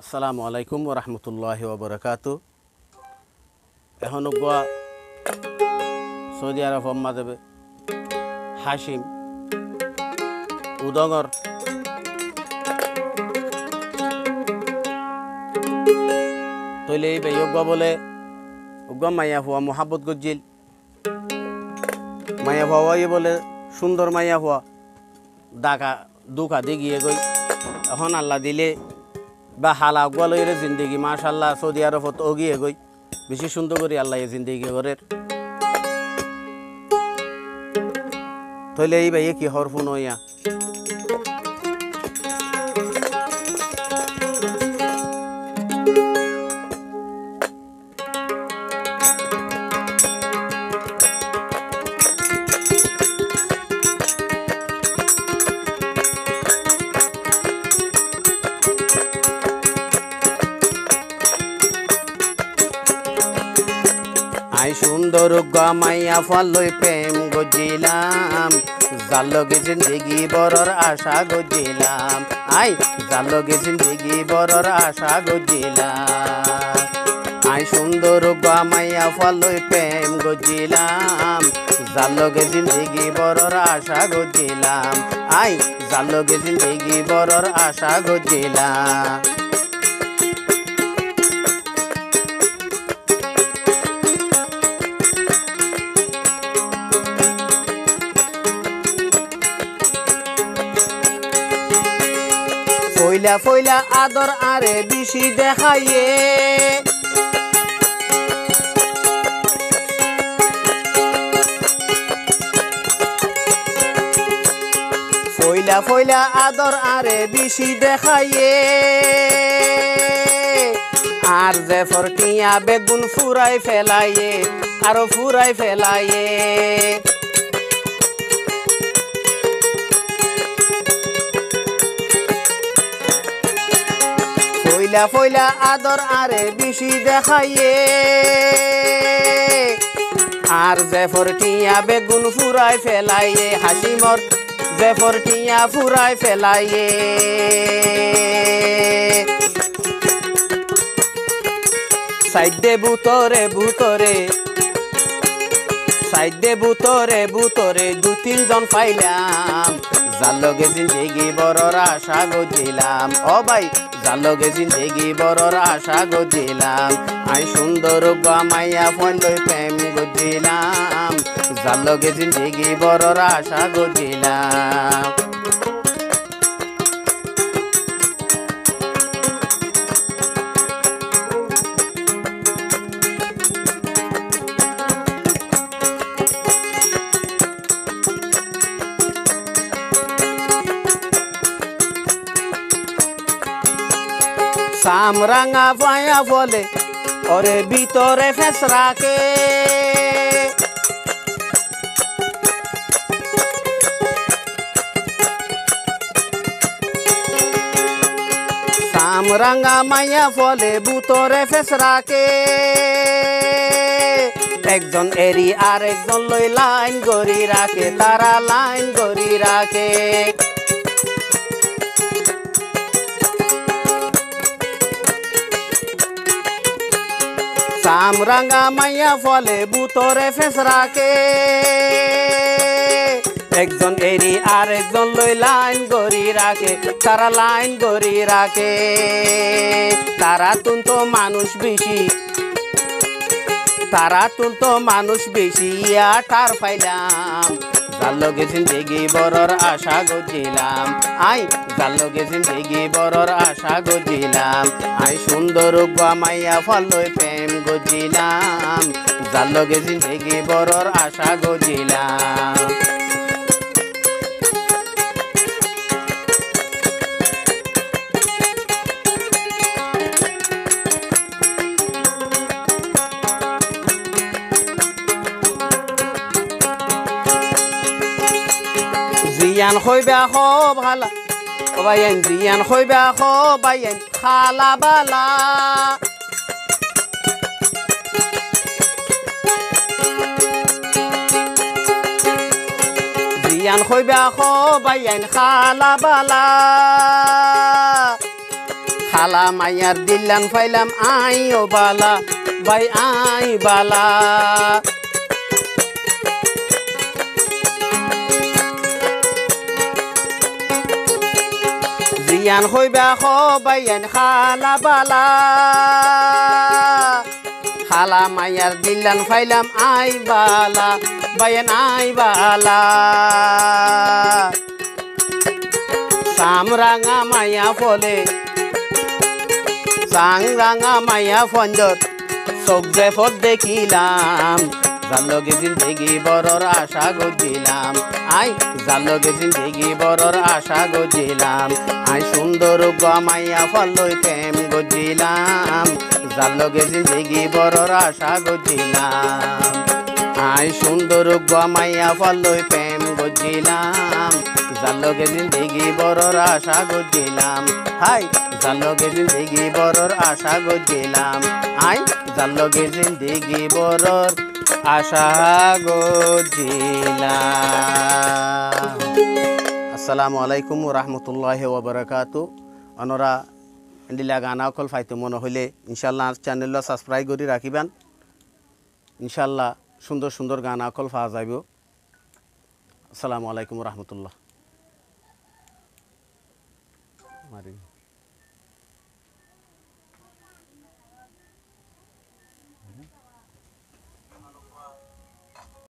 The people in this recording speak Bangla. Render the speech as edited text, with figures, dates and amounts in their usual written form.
আসসালামু আলাইকুম ওয়া রাহমাতুল্লাহি ওয়া বারাকাতুহু। এখন সৌদি আরব মাঝে হাশিম উদঙর তৈলে এই বেয়গা বলে উগা মাইয়া হুয়া মোহাব্বত গজ্জিল মাইয়া হুয়া বলে সুন্দর মাইয়া হুয়া ডাকা দুকা দিয়ে গিয়ে গই এখন আল্লাহ দিলে বা হালা গোয়ালয়ের জিন্দগি মাশাআল্লাহ সৌদি আরবত ওগিয়ে গই বেশি সুন্দর করে আল্লাহ এই জিন্দগি করে তৈলে এই ভাইয়ে কি হরফুন হইয়া আই সুন্দর গামাইয়া ফলই প্রেম গজিলাম জালগে জিন্দগি বরর আশা গজিলাম আই জালগে জিন্দগি বরর আশা গজিলাম আই সুন্দর গামাইয়া ফলই প্রেম গজিলাম জালগে জিন্দগি বরর আশা গজিলাম আই জালগে জিন্দগি বরর আশা গজিলাম ফইলা ফইলা আদর আরে বেশি দেখাইয়ে ফইলা ফইলা আদর আরে বেশি দেখাইয়ে আর যে ফরটিয়া বেগুন ফুরাই ফেলাইয়ে আরো ফুরাই ফেলাইয়ে ফইলা ফইলা আদর আরে বেশি দেখাইয়ে আর যে ফরটিয়া বেগুন ফুরাই ফেলাইয়ে হাসিমর যে ফরটিয়া ফুরাই ফেলাইয়ে সাইডে বুতরে বুতরে সাইডে বুতরে বুতরে দু তিনজন পাইলাম জালগে জিন্দগি বরর আশা গজিলাম ও ভাই জালগে জিন্দগি বরর আশা গজিলাম আই সুন্দর গামাইয়া ফলই প্রেম গজিলাম জালগে জিন্দগি বরর আশা গজিলাম সামরাঙা পায়া বলে ওরে ভিতরে ফেসরাকে সামরাঙা মাইয়া ফলে ভিতরে ফেসরাকে একজন এরি আর একজন লই লাইন গড়ি রাখে তারা লাইন গড়ি রাখে সামরাঙা মাইয়া ফলে বুতরে ফেসরাকে একজন এরি আর একজন লই লাইন গড়ি রাখে তারা লাইন গড়ি রাখে তারা তুলতো মানুষ বেশি তারা তুলতো মানুষ বেশি ইয়াটার পাইলাম জালগে জিন্দগি বরর আশা গজিলাম আই জালগে জিন্দগি বরর আশা গজিলাম আই সুন্দর গামাইয়া ফলই প্রেম গজিলাম জালগে জিন্দগি বরর আশা গজিলাম জিয়ান হইবা হ ভালা বাইন জিয়ান হইবা হ বাইন খালা বালা জিয়ান হইবা হ বাইন খালা বালা খালা মাইয়ার দিল্লান ফাইলাম আই ও বালা ভাই আই বালা জিয়ান হইবা বাইয়ান খালা বালা খালা মাইয়ার দিল্লান ফাইলাম আই বালা বাইয়ান আই বালা সামরাঙা মাইয়া ফলে সাংরাঙা মাইয়া ফঞ্জর চোখ যে ফত দেখিলাম যার লগে জিন্দেগি বড়র আশা গজিলাম আই যার লগে জিন্দেগি বড়র আশা গজিলাম আই সুন্দর মাইয়া ফলই প্রেম গজিলাম যার লগে জিন্দেগি বড়র আশা গজিলাম আই সুন্দর মাইয়া ফলই প্রেম গজিলাম যার লগে জিন্দেগি বড়র আশা গজিলাম হাই যার লগে জিন্দেগি বড়র আশা গজিলাম আই যার লগে জিন্দেগি বড়র আশা গজিলাম। আসসালামু আলাইকুম রহমতুল্লাহ ওবরাকাতু। অনরা এন্ডিলা গানা অকল ফাইতে মনে হইলে ইনশাল্লাহ চ্যানেল সাবস্ক্রাইব করে রাখিবেন। ইনশাল্লাহ সুন্দর সুন্দর গানা অকল পাওয়া যাইব। আসসালামু আলাইকুম রহমতুল্লাহ।